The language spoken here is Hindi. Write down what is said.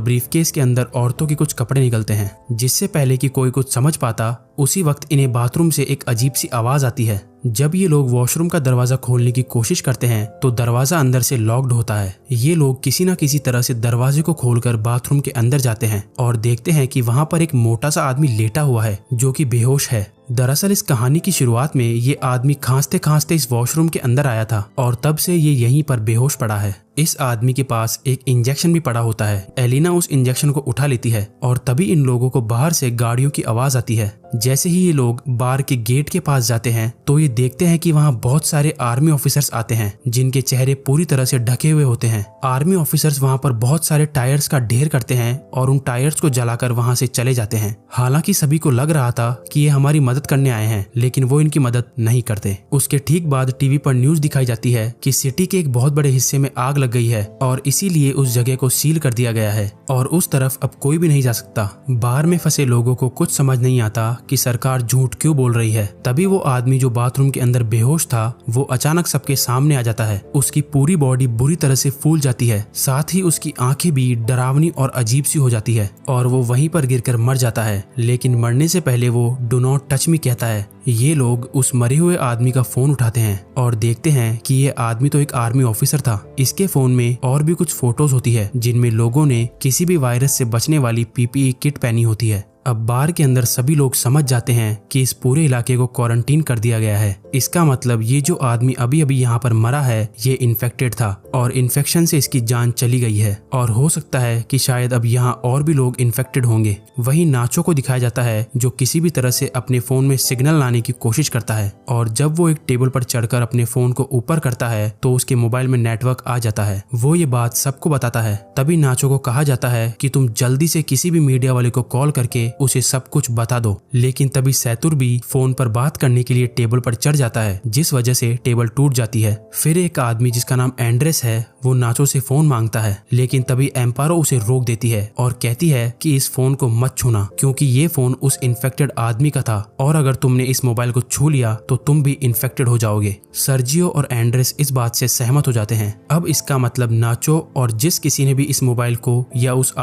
ब्रीफकेस के अंदर औरतों के कुछ कपड़े निकलते हैं। जिससे पहले कि कोई कुछ समझ पाता, उसी वक्त इन्हें बाथरूम से एक अजीब सी आवाज आती है। जब ये लोग वॉशरूम का दरवाजा खोलने की कोशिश करते हैं तो दरवाजा अंदर से लॉक्ड होता है। ये लोग किसी न किसी तरह से दरवाजे को खोलकर बाथरूम के अंदर जाते हैं और देखते हैं कि वहाँ पर एक मोटा सा आदमी लेटा हुआ है जो कि बेहोश है। दरअसल इस कहानी की शुरुआत में ये आदमी खांसते खांसते इस वॉशरूम के अंदर आया था और तब से ये यहीं पर बेहोश पड़ा है। इस आदमी के पास एक इंजेक्शन भी पड़ा होता है। एलिना उस इंजेक्शन को उठा लेती है और तभी इन लोगों को बाहर से गाड़ियों की आवाज आती है। जैसे ही ये लोग बार के गेट के पास जाते हैं तो ये देखते हैं कि वहाँ बहुत सारे आर्मी ऑफिसर्स आते हैं जिनके चेहरे पूरी तरह से ढके हुए होते हैं। आर्मी ऑफिसर्स वहाँ पर बहुत सारे टायर्स का ढेर करते हैं और उन टायर्स को जलाकर वहाँ से चले जाते हैं। हालांकि सभी को लग रहा था कि ये हमारी मदद करने आए हैं, लेकिन वो इनकी मदद नहीं करते। उसके ठीक बाद टीवी पर न्यूज दिखाई जाती है कि सिटी के एक बहुत बड़े हिस्से में आग लग गई है और इसीलिए उस जगह को सील कर दिया गया है और उस तरफ अब कोई भी नहीं जा सकता। बाहर में फंसे लोगों को कुछ समझ नहीं आता कि सरकार झूठ क्यों बोल रही है। तभी वो आदमी जो बाथरूम के अंदर बेहोश था वो अचानक सबके सामने आ जाता है। उसकी पूरी बॉडी बुरी तरह से फूल जाती है, साथ ही उसकी आंखें भी डरावनी और अजीब सी हो जाती है और वो वहीं पर गिरकर मर जाता है। लेकिन मरने से पहले वो डू नॉट टच मी कहता है। ये लोग उस मरे हुए आदमी का फोन उठाते हैं और देखते हैं कि ये आदमी तो एक आर्मी ऑफिसर था। इसके फोन में और भी कुछ फोटोज होती है जिनमें लोगों ने किसी भी वायरस से बचने वाली पीपीई किट पहनी होती है। अब बार के अंदर सभी लोग समझ जाते हैं कि इस पूरे इलाके को क्वारंटीन कर दिया गया है। इसका मतलब ये जो आदमी अभी अभी यहाँ पर मरा है ये इन्फेक्टेड था और इन्फेक्शन से इसकी जान चली गई है और हो सकता है कि शायद अब यहाँ और भी लोग इन्फेक्टेड होंगे। वहीं नाचो को दिखाया जाता है जो किसी भी तरह से अपने फोन में सिग्नल लाने की कोशिश करता है और जब वो एक टेबल पर चढ़कर अपने फोन को ऊपर करता है तो उसके मोबाइल में नेटवर्क आ जाता है। वो ये बात सबको बताता है। तभी नाचो को कहा जाता है कि तुम जल्दी से किसी भी मीडिया वाले को कॉल करके उसे सब कुछ बता दो। लेकिन तभी सैतुर भी फोन पर बात करने के लिए टेबल पर चढ़ जाता है जिस वजह से टेबल टूट जाती है। फिर एक आदमी जिसका नाम एंड्रेस है वो नाचो से फोन मांगता है, लेकिन तभी एम्पारो उसे रोक देती है और कहती है कि इस फोन को मत छूना क्योंकि ये फोन उस इन्फेक्टेड आदमी का था और अगर तुमने इस मोबाइल को छू लिया तो तुम भी इन्फेक्टेड हो जाओगे। सर्जियो और एंड्रेस इस बात से सहमत हो जाते हैं। अब इसका मतलब नाचो और जिस किसी ने भी इस मोबाइल को या उस